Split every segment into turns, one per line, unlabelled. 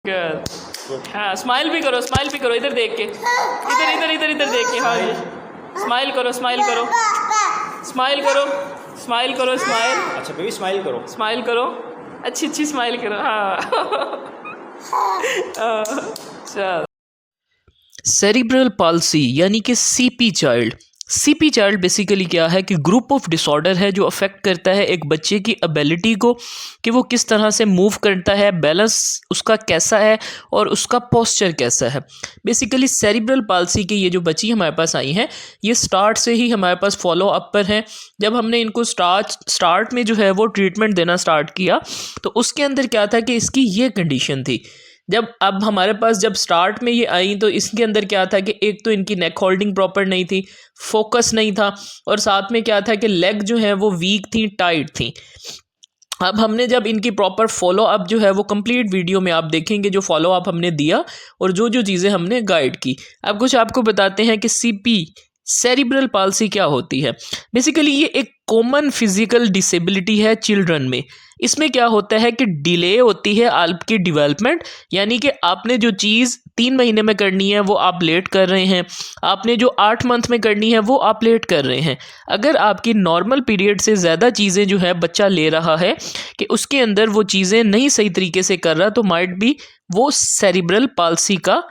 Good.
हाँ smile भी करो, स्माइल भी करो, इधर देख के, इधर इधर इधर इधर देख के। हाँ जी स्माइल करो, स्माइल करो, स्माइल करो, स्माइल करो, स्माइल।
अच्छा बेबी स्माइल करो,
स्माइल करो, अच्छी अच्छी स्माइल करो। हाँ चल। सेरिब्रल पाल्सी यानी कि CP child. CP child basically क्या है कि ग्रुप ऑफ डिसऑर्डर है जो अफेक्ट करता है एक बच्चे की एबिलिटी को कि वो किस तरह से मूव करता है, बैलेंस उसका कैसा है और उसका पोस्चर कैसा है। बेसिकली सेरिब्रल पाल्सी की ये जो बच्ची हमारे पास आई हैं ये स्टार्ट से ही हमारे पास फॉलो अप पर हैं। जब हमने इनको स्टार्ट में जो है वो ट्रीटमेंट देना स्टार्ट किया तो उसके अंदर क्या था कि इसकी ये कंडीशन थी। जब अब हमारे पास जब स्टार्ट में ये आई तो इसके अंदर क्या था कि एक तो इनकी नेक होल्डिंग प्रॉपर नहीं थी, फोकस नहीं था, और साथ में क्या था कि लेग जो है वो वीक थी, टाइट थी। अब हमने जब इनकी प्रॉपर फॉलो अप जो है वो कंप्लीट वीडियो में आप देखेंगे जो फॉलो अप हमने दिया और जो जो चीज़ें हमने गाइड की। अब कुछ आपको बताते हैं कि सीपी सेरिब्रल पाल्सी क्या होती है। बेसिकली ये एक कॉमन फिजिकल डिसेबिलिटी है चिल्ड्रन में। इसमें क्या होता है कि डिले होती है आपकी डेवलपमेंट, यानी कि आपने जो चीज़ 3 महीने में करनी है वो आप लेट कर रहे हैं, आपने जो 8 मंथ में करनी है वो आप लेट कर रहे हैं। अगर आपकी नॉर्मल पीरियड से ज़्यादा चीज़ें जो है बच्चा ले रहा है कि उसके अंदर वो चीज़ें नहीं सही तरीके से कर रहा तो माइट बी वो सेरिब्रल पाल्सी का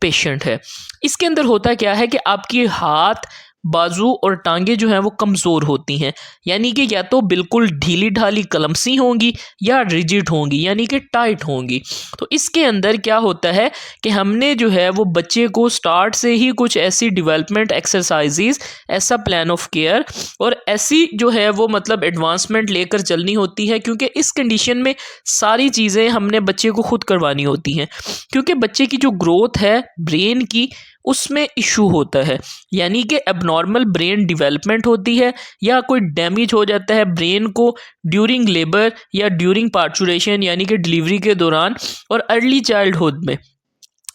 पेशेंट है। इसके अंदर होता क्या है कि आपकी हाथ, बाजू और टांगे जो हैं वो कमज़ोर होती हैं, यानी कि या तो बिल्कुल ढीली ढाली कलमसी होंगी या रिजिड होंगी यानी कि टाइट होंगी। तो इसके अंदर क्या होता है कि हमने जो है वो बच्चे को स्टार्ट से ही कुछ ऐसी डेवलपमेंट एक्सरसाइजेज, ऐसा प्लान ऑफ केयर और ऐसी जो है वो मतलब एडवांसमेंट लेकर चलनी होती है, क्योंकि इस कंडीशन में सारी चीज़ें हमने बच्चे को खुद करवानी होती हैं। क्योंकि बच्चे की जो ग्रोथ है ब्रेन की उसमें इशू होता है, यानी कि एबनॉर्मल ब्रेन डेवलपमेंट होती है या कोई डैमेज हो जाता है ब्रेन को ड्यूरिंग लेबर या ड्यूरिंग पार्चुरेशन यानी कि डिलीवरी के दौरान और अर्ली चाइल्डहुड में।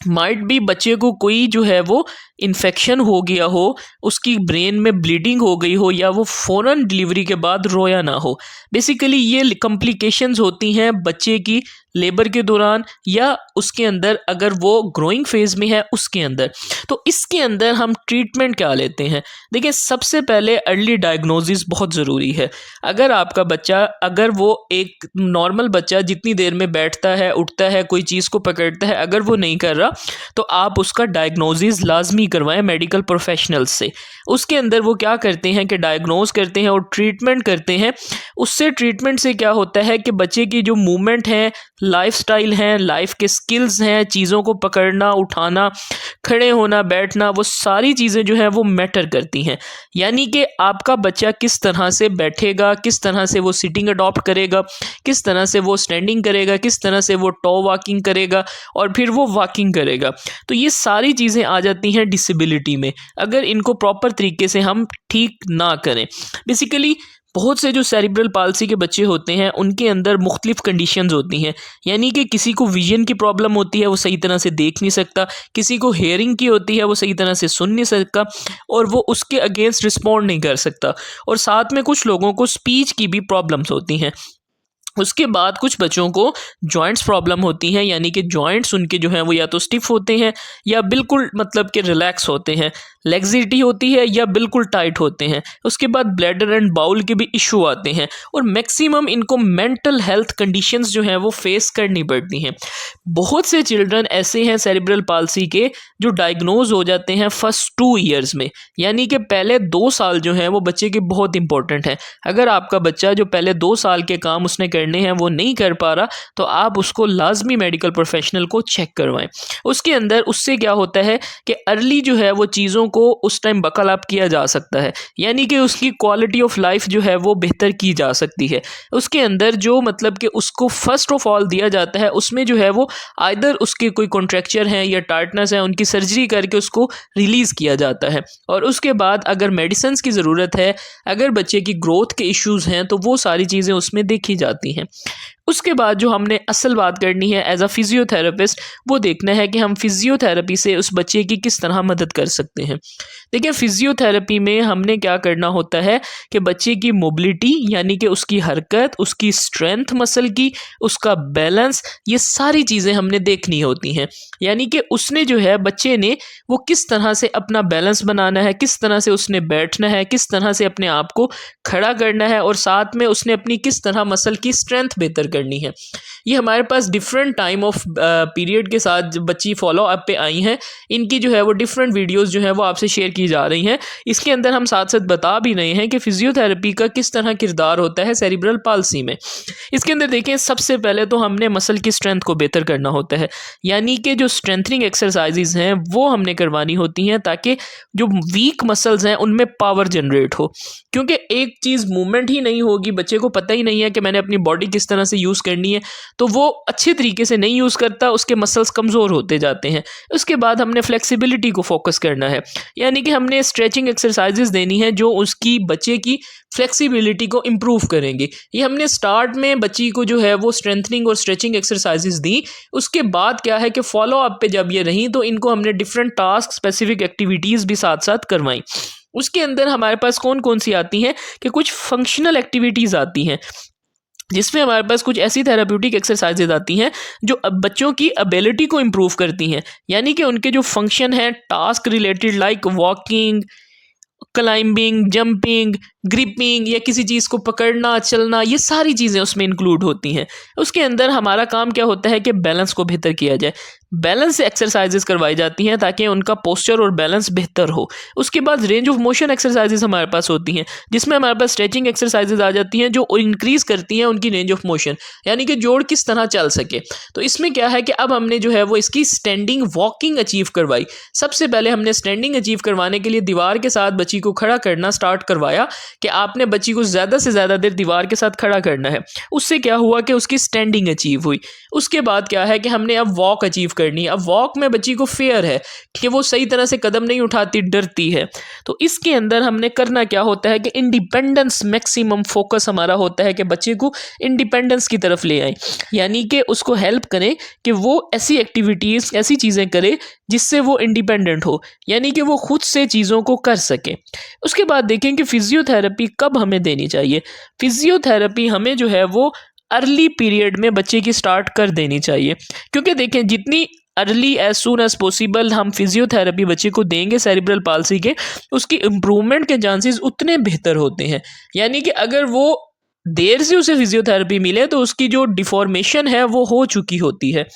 माइट भी बच्चे को कोई जो है वो इन्फेक्शन हो गया हो, उसकी ब्रेन में ब्लीडिंग हो गई हो या वो फ़ौरन डिलीवरी के बाद रोया ना हो। बेसिकली ये कॉम्प्लिकेशंस होती हैं बच्चे की लेबर के दौरान या उसके अंदर अगर वो ग्रोइंग फेज़ में है उसके अंदर। तो इसके अंदर हम ट्रीटमेंट क्या लेते हैं? देखिए सबसे पहले अर्ली डायग्नोसिस बहुत ज़रूरी है। अगर आपका बच्चा, अगर वो एक नॉर्मल बच्चा जितनी देर में बैठता है, उठता है, कोई चीज़ को पकड़ता है, अगर वो नहीं कर रहा तो आप उसका डायग्नोसिस लाजमी करवाएं मेडिकल प्रोफेशनल्स से। उसके अंदर वो क्या करते हैं कि डायग्नोज करते हैं और ट्रीटमेंट करते हैं। उससे ट्रीटमेंट से क्या होता है कि बच्चे की जो मूवमेंट है, लाइफस्टाइल है, लाइफ के स्किल्स हैं, चीज़ों को पकड़ना, उठाना, खड़े होना, बैठना, वो सारी चीज़ें जो हैं वो मैटर करती हैं। यानी कि आपका बच्चा किस तरह से बैठेगा, किस तरह से वो सिटिंग अडॉप्ट करेगा, किस तरह से वो स्टैंडिंग करेगा, किस तरह से वो टॉ वॉकिंग करेगा और फिर वो वॉकिंग करेगा। तो ये सारी चीज़ें आ जाती हैं डिसेबिलिटी में अगर इनको प्रॉपर तरीके से हम ठीक ना करें। बेसिकली बहुत से जो सेरिब्रल पाल्सी के बच्चे होते हैं उनके अंदर मुख्तलिफ कंडीशंस होती हैं, यानी कि किसी को विजन की प्रॉब्लम होती है, वो सही तरह से देख नहीं सकता, किसी को हेयरिंग की होती है, वो सही तरह से सुन नहीं सकता और वो उसके अगेंस्ट रिस्पॉन्ड नहीं कर सकता, और साथ में कुछ लोगों को स्पीच की भी प्रॉब्लम्स होती हैं। उसके बाद कुछ बच्चों को जॉइंट्स प्रॉब्लम होती हैं, यानी कि जॉइंट्स उनके जो हैं वो या तो स्टिफ होते हैं या बिल्कुल मतलब कि रिलैक्स होते हैं, लेग्जिटी होती है या बिल्कुल टाइट होते हैं। उसके बाद ब्लैडर एंड बाउल के भी इशू आते हैं और मैक्सिमम इनको मेंटल हेल्थ कंडीशंस जो हैं वो फेस करनी पड़ती हैं। बहुत से चिल्ड्रन ऐसे हैं सेरिब्रल पाल्सी के जो डायग्नोज हो जाते हैं फर्स्ट 2 ईयर्स में, यानी कि पहले 2 साल जो हैं वो बच्चे के बहुत इंपॉर्टेंट हैं। अगर आपका बच्चा जो पहले 2 साल के काम उसने करने हैं वो नहीं कर पा रहा तो आप उसको लाजमी मेडिकल प्रोफेशनल को चेक करवाएं। उसके अंदर उससे क्या होता है कि अर्ली जो है वो चीज़ों को उस टाइम बकल अप किया जा सकता है, यानी कि उसकी क्वालिटी ऑफ लाइफ जो है वो बेहतर की जा सकती है। उसके अंदर जो मतलब कि उसको फर्स्ट ऑफ ऑल दिया जाता है उसमें जो है वो आइदर उसके कोई कॉन्ट्रैक्चर हैं या टाइटनेस है, उनकी सर्जरी करके उसको रिलीज़ किया जाता है। और उसके बाद अगर मेडिसिन की ज़रूरत है, अगर बच्चे की ग्रोथ के इश्यूज़ हैं तो वो सारी चीज़ें उसमें देखी जाती हैं। उसके बाद जो हमने असल बात करनी है एज अ फिजियोथेरेपिस्ट, वो देखना है कि हम फिजियोथेरेपी से उस बच्चे की किस तरह मदद कर सकते हैं। देखिए, फिजियोथेरेपी में हमने क्या करना होता है कि बच्चे की मोबिलिटी यानी कि उसकी हरकत, उसकी स्ट्रेंथ मसल की, उसका बैलेंस, ये सारी चीज़ें हमने देखनी होती हैं। यानी कि उसने जो है, बच्चे ने वो किस तरह से अपना बैलेंस बनाना है, किस तरह से उसने बैठना है, किस तरह से अपने आप को खड़ा करना है, और साथ में उसने अपनी किस तरह मसल की स्ट्रेंथ बेहतर करनी है। ये हमारे पास डिफरेंट टाइम ऑफ पीरियड के साथ जो बच्ची फॉलो अप पे आई हैं, इनकी जो है वो डिफरेंट वीडियोस जो है वो आपसे शेयर की जा रही हैं। इसके अंदर हम साथ साथ बता भी रहे हैं कि फिजियोथेरेपी का किस तरह किरदार होता है सेरिब्रल पाल्सी में। इसके अंदर देखें, सबसे पहले तो हमने मसल की स्ट्रेंथ को बेहतर करना होता है, यानी कि जो स्ट्रेंथनिंग एक्सरसाइजेज हैं वो हमने करवानी होती हैं ताकि जो वीक मसल्स हैं उनमें पावर जनरेट हो। क्योंकि एक चीज़ मूवमेंट ही नहीं होगी, बच्चे को पता ही नहीं है कि मैंने अपनी बॉडी किस तरह से यूज़ करनी है, तो वो अच्छे तरीके से नहीं यूज़ करता, उसके मसल्स कमज़ोर होते जाते हैं। उसके बाद हमने फ्लेक्सिबिलिटी को फोकस करना है, यानी कि हमने स्ट्रेचिंग एक्सरसाइजेज देनी है जो उसकी बच्चे की फ्लेक्सिबिलिटी को इम्प्रूव करेंगे। ये हमने स्टार्ट में बच्ची को जो है वो स्ट्रेंथनिंग और स्ट्रेचिंग एक्सरसाइजेज दी। उसके बाद क्या है कि फॉलो अप पे जब ये रही तो इनको हमने डिफरेंट टास्क स्पेसिफिक एक्टिविटीज़ भी साथ साथ करवाई। उसके अंदर हमारे पास कौन कौन सी आती हैं कि कुछ फंक्शनल एक्टिविटीज़ आती हैं, जिसमें हमारे पास कुछ ऐसी थेराप्यूटिक एक्सरसाइजेज आती हैं जो बच्चों की एबिलिटी को इम्प्रूव करती हैं, यानी कि उनके जो फंक्शन हैं task related like walking, climbing, jumping, gripping या किसी चीज़ को पकड़ना, चलना, ये सारी चीज़ें उसमें इंक्लूड होती हैं। उसके अंदर हमारा काम क्या होता है कि बैलेंस को बेहतर किया जाए। बैलेंस एक्सरसाइजेस करवाई जाती हैं ताकि उनका पोस्चर और बैलेंस बेहतर हो। उसके बाद रेंज ऑफ मोशन एक्सरसाइजेस हमारे पास होती हैं, जिसमें हमारे पास स्ट्रेचिंग एक्सरसाइजेज आ जाती हैं जो इंक्रीज़ करती हैं उनकी रेंज ऑफ मोशन, यानी कि जोड़ किस तरह चल सके। तो इसमें क्या है कि अब हमने जो है वो इसकी स्टैंडिंग वॉकिंग अचीव करवाई। सबसे पहले हमने स्टैंडिंग अचीव करवाने के लिए दीवार के साथ बच्ची को खड़ा करना स्टार्ट करवाया कि आपने बच्ची को ज़्यादा से ज़्यादा देर दीवार के साथ खड़ा करना है। उससे क्या हुआ कि उसकी स्टैंडिंग अचीव हुई। उसके बाद क्या है कि हमने अब वॉक अचीव करनी है। अब वॉक में बच्ची को फेयर है कि वो सही तरह से कदम नहीं उठाती, डरती है। तो इसके अंदर हमने करना क्या होता है कि इंडिपेंडेंस मैक्सिमम फोकस हमारा होता है कि बच्चे को इंडिपेंडेंस की तरफ ले आए, यानी कि उसको हेल्प करें कि वो ऐसी एक्टिविटीज़, ऐसी चीज़ें करे जिससे वो इंडिपेंडेंट हो, यानी कि वो खुद से चीज़ों को कर सके। उसके बाद देखें कि फिजियोथेरेपी कब हमें देनी चाहिए। फिजियोथेरेपी हमें जो है वो अर्ली पीरियड में बच्चे की स्टार्ट कर देनी चाहिए, क्योंकि देखें जितनी early as soon as possible हम फिजियोथेरेपी बच्चे को देंगे सेरिब्रल पाल्सी के, उसकी इम्प्रूवमेंट के चांसेस उतने बेहतर होते हैं। यानी कि अगर वो देर से उसे फिजियोथेरेपी मिले तो उसकी जो डिफॉर्मेशन है वो हो चुकी होती है।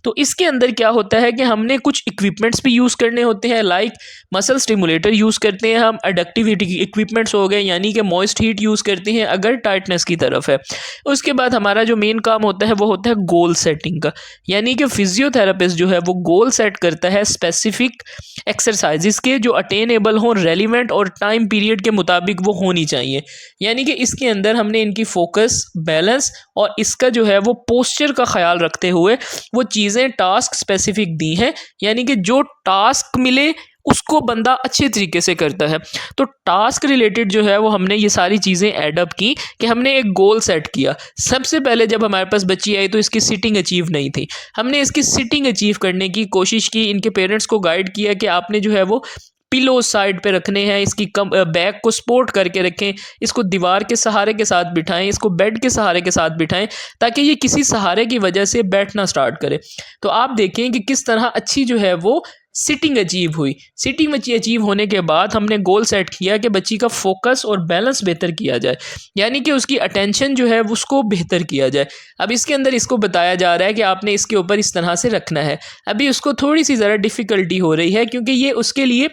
तो इसके अंदर क्या होता है कि हमने कुछ इक्विपमेंट्स भी यूज़ करने होते हैं, लाइक मसल स्टिमुलेटर यूज़ करते हैं हम, एडक्टिविटी इक्विपमेंट्स हो गए, यानी कि मॉइस्ट हीट यूज़ करते हैं अगर टाइटनेस की तरफ है। उसके बाद हमारा जो मेन काम होता है वो होता है गोल सेटिंग का, यानी कि फिजियोथेरेपिस्ट जो है वो गोल सेट करता है स्पेसिफिक एक्सरसाइजेस के जो अटेनेबल हों, रेलिवेंट और टाइम पीरियड के मुताबिक वो होनी चाहिए। यानी कि इसके अंदर हमने इनकी फोकस, बैलेंस और इसका जो है वो पोस्चर का ख्याल रखते हुए वो चीज़ें टास्क स्पेसिफिक दी हैं, यानी कि जो टास्क मिले उसको बंदा अच्छे तरीके से करता है। तो टास्क रिलेटेड जो है वो हमने ये सारी चीज़ें एडअप की कि हमने एक गोल सेट किया। सबसे पहले जब हमारे पास बच्ची आई तो इसकी सिटिंग अचीव नहीं थी, हमने इसकी सिटिंग अचीव करने की कोशिश की। इनके पेरेंट्स को गाइड किया कि आपने जो है वो पिलो साइड पे रखने हैं, इसकी बैक को सपोर्ट करके रखें, इसको दीवार के सहारे के साथ बिठाएं, इसको बेड के सहारे के साथ बिठाएं ताकि ये किसी सहारे की वजह से बैठना स्टार्ट करे। तो आप देखें कि किस तरह अच्छी जो है वो सिटिंग अचीव हुई। सिटिंग अचीव होने के बाद हमने गोल सेट किया कि बच्ची का फोकस और बैलेंस बेहतर किया जाए, यानी कि उसकी अटेंशन जो है उसको बेहतर किया जाए। अब इसके अंदर इसको बताया जा रहा है कि आपने इसके ऊपर इस तरह से रखना है। अभी उसको थोड़ी सी ज़रा डिफ़िकल्टी हो रही है क्योंकि ये उसके लिए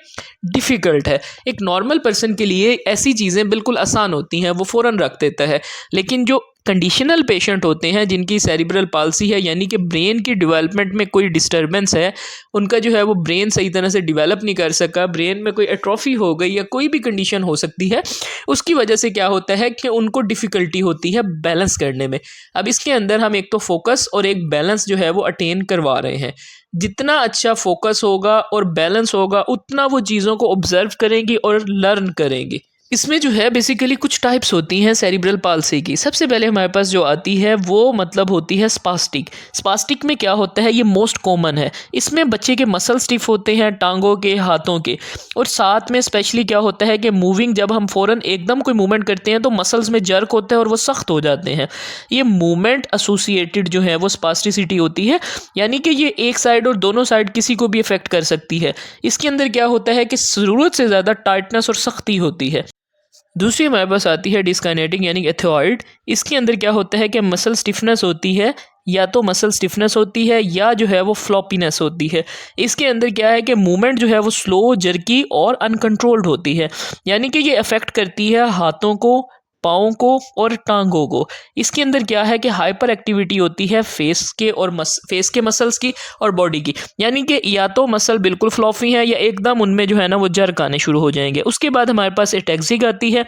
डिफ़िकल्ट है। एक नॉर्मल पर्सन के लिए ऐसी चीज़ें बिल्कुल आसान होती हैं, वो फ़ौरन रख देता है, लेकिन जो कंडीशनल पेशेंट होते हैं जिनकी सेरिब्रल पाल्सी है, यानी कि ब्रेन की डेवलपमेंट में कोई डिस्टर्बेंस है, उनका जो है वो ब्रेन सही तरह से डेवलप नहीं कर सका, ब्रेन में कोई एट्रोफी हो गई या कोई भी कंडीशन हो सकती है, उसकी वजह से क्या होता है कि उनको डिफ़िकल्टी होती है बैलेंस करने में। अब इसके अंदर हम एक तो फोकस और एक बैलेंस जो है वो अटेन करवा रहे हैं। जितना अच्छा फोकस होगा और बैलेंस होगा उतना वो चीज़ों को ऑब्जर्व करेंगी और लर्न करेंगी। इसमें जो है बेसिकली कुछ टाइप्स होती हैं सेरिब्रल पाल्सी की। सबसे पहले हमारे पास जो आती है वो मतलब होती है स्पास्टिक। स्पास्टिक में क्या होता है, ये मोस्ट कॉमन है। इसमें बच्चे के मसल स्टिफ होते हैं, टांगों के, हाथों के, और साथ में स्पेशली क्या होता है कि मूविंग, जब हम फ़ौरन एकदम कोई मूवमेंट करते हैं तो मसल्स में जर्क होता है और वो सख्त हो जाते हैं। ये मूवमेंट एसोसिएटेड जो है वो स्पास्टिसिटी होती है, यानी कि ये एक साइड और दोनों साइड किसी को भी इफेक्ट कर सकती है। इसके अंदर क्या होता है कि ज़रूरत से ज़्यादा टाइटनेस और सख्ती होती है। दूसरी हमारे पास आती है डिस्काइनेटिक यानी कि एथोइड। इसके अंदर क्या होता है कि मसल स्टिफनेस होती है, या तो मसल स्टिफनेस होती है या जो है वो फ्लॉपीनेस होती है। इसके अंदर क्या है कि मूवमेंट जो है वो स्लो, जर्की और अनकंट्रोल्ड होती है, यानी कि ये अफेक्ट करती है हाथों को, पाँव को और टांगों को। इसके अंदर क्या है कि हाइपर एक्टिविटी होती है फेस के और फेस के मसल्स की और बॉडी की, यानी कि या तो मसल बिल्कुल फ्लॉफी है या एकदम उनमें जो है ना वो जर्क आने शुरू हो जाएंगे। उसके बाद हमारे पास एटेक्सिक आती है।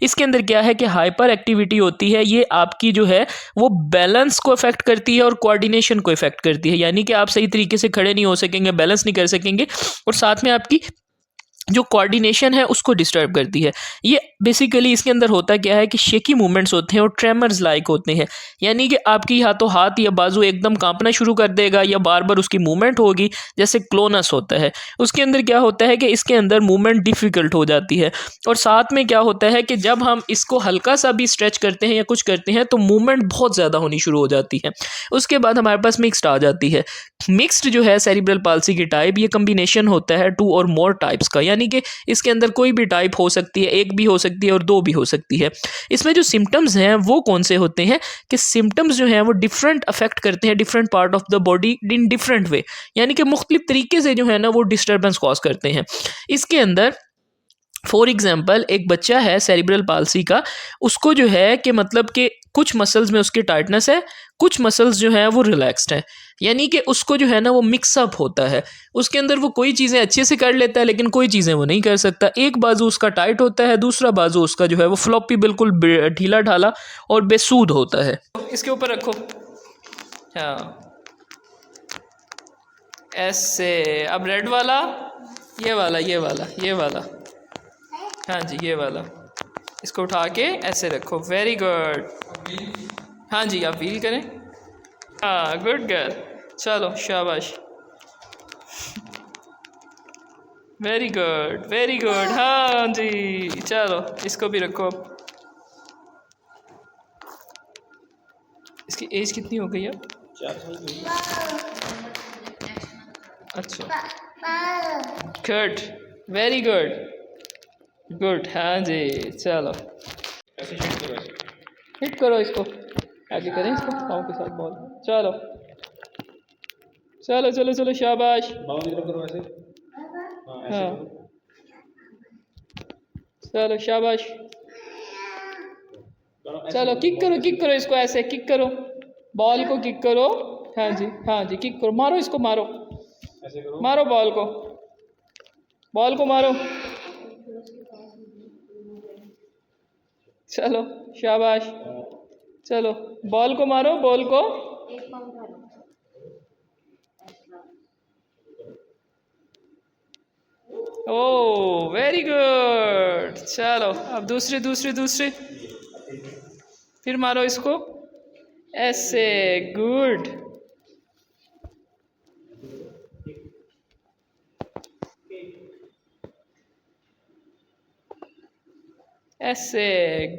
इसके अंदर क्या है कि हाइपर एक्टिविटी होती है, ये आपकी जो है वो बैलेंस को इफेक्ट करती है और कोऑर्डिनेशन को इफेक्ट करती है, यानी कि आप सही तरीके से खड़े नहीं हो सकेंगे, बैलेंस नहीं कर सकेंगे, और साथ में आपकी जो कोऑर्डिनेशन है उसको डिस्टर्ब करती है। ये बेसिकली इसके अंदर होता क्या है कि शेकी मूवमेंट्स होते हैं और ट्रेमर्स लाइक होते हैं, यानी कि आपकी हाथों हाथ या बाजू एकदम कांपना शुरू कर देगा या बार बार उसकी मूवमेंट होगी, जैसे क्लोनस होता है। उसके अंदर क्या होता है कि इसके अंदर मूवमेंट डिफ़िकल्ट हो जाती है, और साथ में क्या होता है कि जब हम इसको हल्का सा भी स्ट्रेच करते हैं या कुछ करते हैं तो मूवमेंट बहुत ज़्यादा होनी शुरू हो जाती है। उसके बाद हमारे पास मिक्स्ड आ जाती है। मिक्स्ड जो है सेरिब्रल पाल्सी की टाइप, ये कम्बिनेशन होता है 2 और मोर टाइप्स का, यानी कि इसके अंदर कोई भी टाइप हो सकती है, एक भी हो सकती है और दो भी हो सकती है। इसमें जो सिम्टम्स हैं वो कौन से होते हैं कि सिम्टम्स जो हैं वो डिफरेंट अफेक्ट करते हैं different part of the body in different way, यानी कि मुख्तलिफ तरीके से जो है ना वो डिस्टर्बेंस कॉज करते हैं। इसके अंदर फॉर एग्जाम्पल एक बच्चा है सेरिब्रल पाल्सी का, उसको जो है कि मतलब कि कुछ मसल्स में उसकी टाइटनेस है, कुछ मसल्स जो है वो रिलैक्स्ड हैं, यानी कि उसको जो है ना वो मिक्सअप होता है। उसके अंदर वो कोई चीज़ें अच्छे से कर लेता है लेकिन कोई चीज़ें वो नहीं कर सकता। एक बाजू उसका टाइट होता है, दूसरा बाजू उसका जो है वो फ्लॉपी, बिल्कुल ढीला ढाला और बेसूद होता है। इसके ऊपर रखो, हाँ ऐसे। अब रेड वाला, ये वाला, ये वाला, ये वाला, हाँ जी ये वाला, इसको उठा के ऐसे रखो। Very good. हाँ जी आप फील करें, हाँ गुड गर्ल, चलो शाबाश, वेरी गुड वेरी गुड। हाँ जी चलो इसको भी रखो। अब इसकी एज कितनी हो गई अब?
4 साल की।
अच्छा गुड, वेरी गुड, गुड। हाँ जी चलो
ऐसे शिफ्ट करो, ऐसे
हिट करो इसको, आगे करें इसको पाँव के साथ बॉल। चलो चलो चलो चलो शाबाश,
बाउंड की तरफ करो, ऐसे हाँ ऐसे
हाँ
करो।
चलो शाबाश,
करो ऐसे
चलो किक करो इसको, ऐसे किक करो, बॉल को किक करो। हाँ जी किक करो, मारो इसको, मारो
ऐसे करो।
मारो बॉल को मारो। चलो शाबाश, चलो बॉल को मारो, बॉल को। ओ वेरी गुड। चलो अब दूसरे फिर मारो इसको ऐसे, गुड। ऐसे,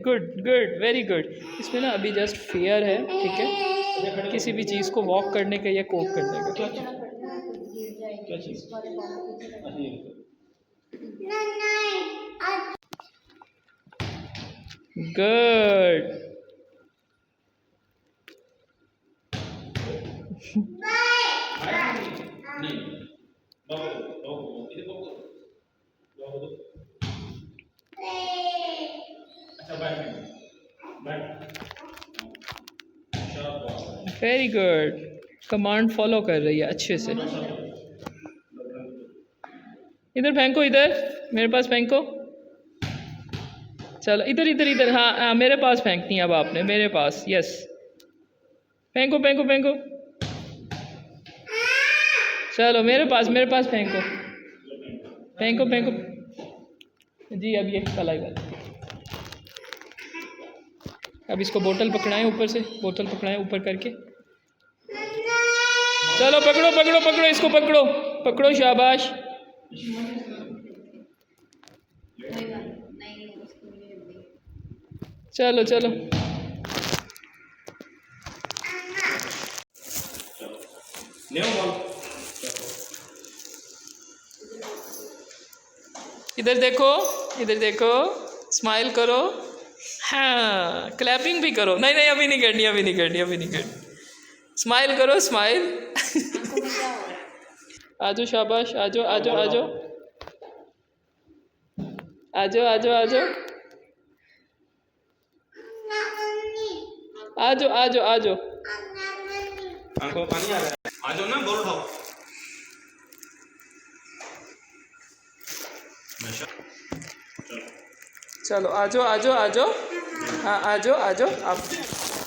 गुड गुड वेरी गुड। इसमें ना अभी जस्ट फियर है, ठीक है, किसी भी चीज़ को वॉक करने का या कोप करने का।
क्या चीज़? अच्छा ये
गुड,
नहीं, दो इधर दो। अच्छा बैठ शाबाश।
Very good. कमांड फॉलो कर रही है अच्छे से। इधर फेंको, इधर मेरे पास फेंको। चलो इधर, हाँ मेरे पास फेंकनी है अब आपने, मेरे पास, यस। फेंको। चलो मेरे पास फेंको। जी अब ये कलाई वाला। अब इसको बोतल पकड़ाएं ऊपर से, बोतल पकड़ाएं ऊपर करके। चलो पकड़ो पकड़ो पकड़ो, इसको पकड़ो पकड़ो, शाबाश। चलो चलो इधर देखो, इधर देखो, स्माइल करो। हाँ, क्लैपिंग भी करो। नहीं नहीं, अभी नहीं करनी, अभी नहीं करनी, अभी नहीं करनी। स्माइल करो, स्माइल। आजो शाबाश, आजो आजो आजो आजो आजो आजो आजो आजो आजो।
आंखों में पानी आ रहा है, आजो ना, बोल उठाओ।
चलो आजो आजो आजो, हाँ आजो आजो, आप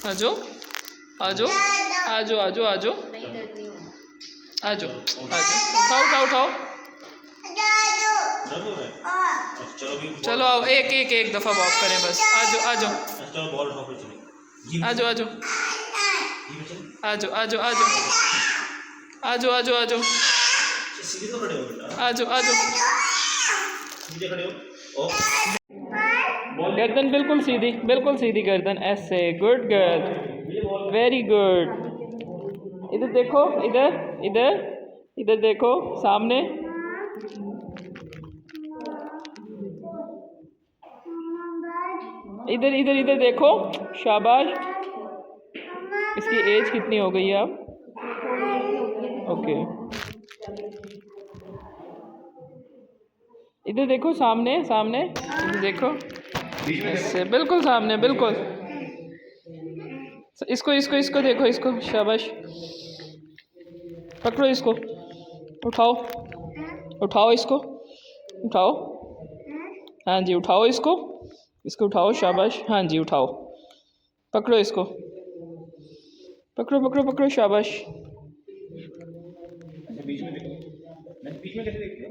आजो आजो आजो आजो आजो आजो आजो, उठाओ उठाओ उठाओ। चलो आओ, एक एक एक दफ़ा वॉक करें बस। आजो आजो आजो आजो आजो आजो आजो आजो आजो आजो आजो आजो। गर्दन बिल्कुल सीधी, बिल्कुल सीधी गर्दन, ऐसे। Good girl, very good. इधर देखो, इधर इधर इधर देखो, सामने। इधर इधर इधर देखो, शाबाश। इसकी एज कितनी हो गई है अब? ओके, इधर देखो, सामने सामने, इधर देखो, ऐसे बिल्कुल सामने, बिल्कुल। इसको इसको इसको देखो, इसको, शाबाश। पकड़ो इसको, उठाओ उठाओ, इसको उठाओ। हाँ जी, उठाओ इसको, इसको उठाओ, शाबाश। हाँ जी, उठाओ, पकड़ो इसको, पकड़ो पकड़ो पकड़ो, शाबाश।
बीच में देखो, बीच में कैसे देखते हो?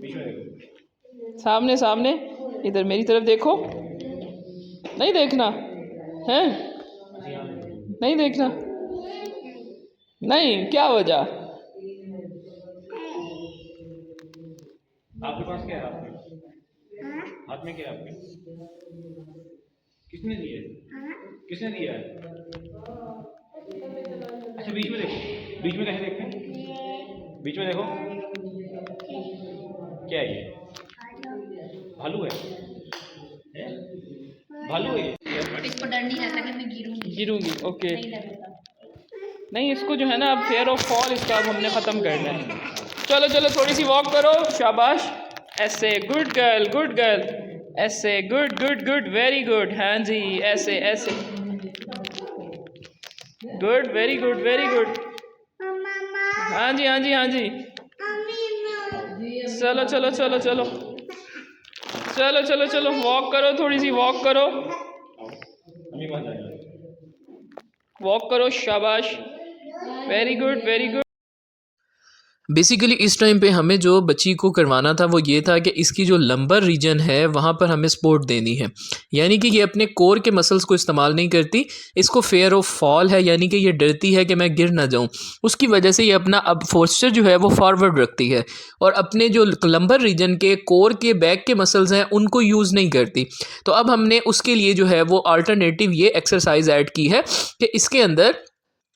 बीच में देखो,
सामने सामने, इधर मेरी तरफ देखो। नहीं देखना है, नहीं देखना, नहीं, क्या वजह?
आपके पास क्या है? हाथ में, हाथ में क्या है आपके? किसने दिया है? किसने दिया है? अच्छा, बीच में देखो, बीच में कैसे देखते हैं? बीच में देखो, क्या है ये? भालू है? भालू है ये?
इसको डर नहीं रहता कि मैं गिरूंगी।
गिरूंगी, ओके।
नहीं लगता।
नहीं, इसको जो है ना, अब फेयर ऑफ फॉल इसका अब हमने ख़त्म करना है। चलो चलो, थोड़ी सी वॉक करो, शाबाश, ऐसे। गुड गर्ल, गुड गर्ल, ऐसे। Good good good, very good. हाँ जी, ऐसे ऐसे। Good, very good, very good. हाँ जी हाँ जी हाँ जी। चलो चलो चलो चलो चलो चलो चलो, वॉक करो, थोड़ी सी वॉक करो, वॉक करो, शाबाश, very good, very good. Basically इस टाइम पे हमें जो बच्ची को करवाना था वो ये था कि इसकी जो लंबर रीजन है वहाँ पर हमें सपोर्ट देनी है, यानी कि ये अपने कोर के मसल्स को इस्तेमाल नहीं करती, इसको फेयर ऑफ फॉल है, यानी कि ये डरती है कि मैं गिर ना जाऊँ, उसकी वजह से ये अपना अब पोस्चर जो है वो फॉरवर्ड रखती है और अपने जो लंबर रीजन के कोर के बैक के मसल्स हैं उनको यूज़ नहीं करती। तो अब हमने उसके लिए जो है वो अल्टरनेटिव ये एक्सरसाइज ऐड की है कि इसके अंदर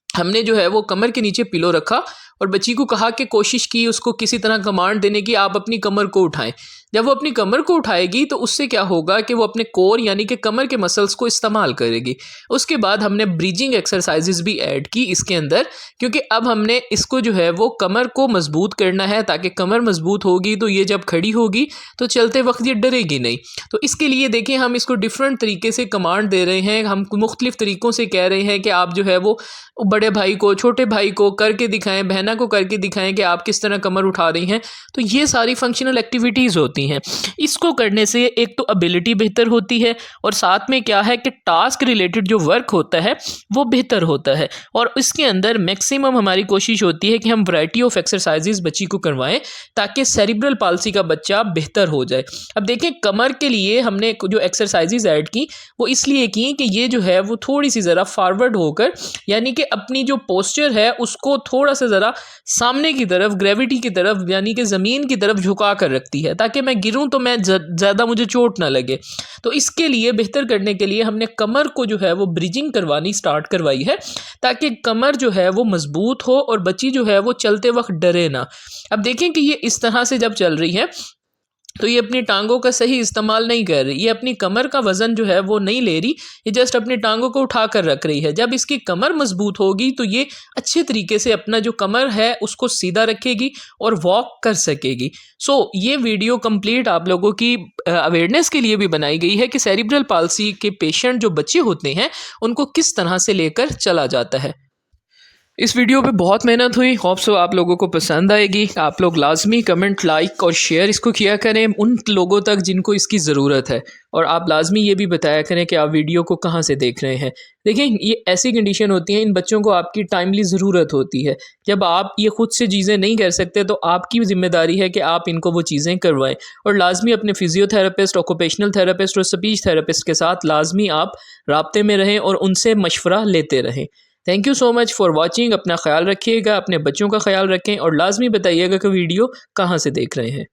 हमने जो है वो कमर के नीचे पिलो रखा और बच्ची को कहा कि कोशिश की उसको किसी तरह कमांड देने की, आप अपनी कमर को उठाएं। जब वो अपनी कमर को उठाएगी तो उससे क्या होगा कि वो अपने कोर यानी कि कमर के मसल्स को इस्तेमाल करेगी। उसके बाद हमने ब्रीजिंग एक्सरसाइजेज भी ऐड की इसके अंदर, क्योंकि अब हमने इसको जो है वो कमर को मजबूत करना है, ताकि कमर मजबूत होगी तो ये जब खड़ी होगी तो चलते वक्त ये डरेगी नहीं। तो इसके लिए देखें, हम इसको डिफरेंट तरीके से कमांड दे रहे हैं, हम मुख्तलिफ तरीक़ों से कह रहे हैं कि आप जो है वो बड़े भाई को, छोटे भाई को करके दिखाएं, बहन हैना को करके दिखाएं कि आप किस तरह कमर उठा रही हैं। तो ये सारी फंक्शनल एक्टिविटीज़ होती हैं। इसको करने से एक तो एबिलिटी बेहतर होती है और साथ में क्या है कि टास्क रिलेटेड जो वर्क होता है वो बेहतर होता है। और इसके अंदर मैक्सिमम हमारी कोशिश होती है कि हम वैरायटी ऑफ एक्सरसाइजेज बच्ची को करवाएं ताकि सेरिब्रल पाल्सी का बच्चा बेहतर हो जाए। अब देखें, कमर के लिए हमने जो एक्सरसाइजेज ऐड की वो इसलिए की कि ये जो है वो थोड़ी सी ज़रा फॉरवर्ड होकर, यानी कि अपनी जो पोस्चर है उसको थोड़ा सा ज़रा सामने की तरफ, ग्रेविटी की तरफ, यानी कि ज़मीन की तरफ झुका कर रखती है ताकि मैं गिरूं तो मैं ज़्यादा मुझे चोट ना लगे। तो इसके लिए बेहतर करने के लिए हमने कमर को जो है वो ब्रिजिंग करवानी स्टार्ट करवाई है ताकि कमर जो है वो मजबूत हो और बच्ची जो है वो चलते वक्त डरे ना। अब देखें कि ये इस तरह से जब चल रही है तो ये अपनी टांगों का सही इस्तेमाल नहीं कर रही, ये अपनी कमर का वज़न जो है वो नहीं ले रही, ये जस्ट अपनी टांगों को उठा कर रख रही है। जब इसकी कमर मजबूत होगी तो ये अच्छे तरीके से अपना जो कमर है उसको सीधा रखेगी और वॉक कर सकेगी। ये वीडियो कंप्लीट आप लोगों की अवेयरनेस के लिए भी बनाई गई है कि सेरिब्रल पाल्सी के पेशेंट जो बच्चे होते हैं उनको किस तरह से लेकर चला जाता है। इस वीडियो पे बहुत मेहनत हुई, होप सो आप लोगों को पसंद आएगी। आप लोग लाजमी कमेंट, लाइक और शेयर इसको किया करें उन लोगों तक जिनको इसकी ज़रूरत है, और आप लाजमी ये भी बताया करें कि आप वीडियो को कहाँ से देख रहे हैं। देखें, ये ऐसी कंडीशन होती है, इन बच्चों को आपकी टाइमली ज़रूरत होती है। जब आप ये खुद से चीज़ें नहीं कर सकते तो आपकी ज़िम्मेदारी है कि आप इनको वो चीज़ें करवाएं, और लाजमी अपने फिजियोथेरेपिस्ट, ऑक्यूपेशनल थेरेपिस्ट और स्पीच थेरेपिस्ट के साथ लाजमी आप राब्ते में रहें और उनसे मशवरा लेते रहें। Thank you so much for watching. अपना ख्याल रखिएगा, अपने बच्चों का ख्याल रखें और लाजमी बताइएगा कि वीडियो कहाँ से देख रहे हैं।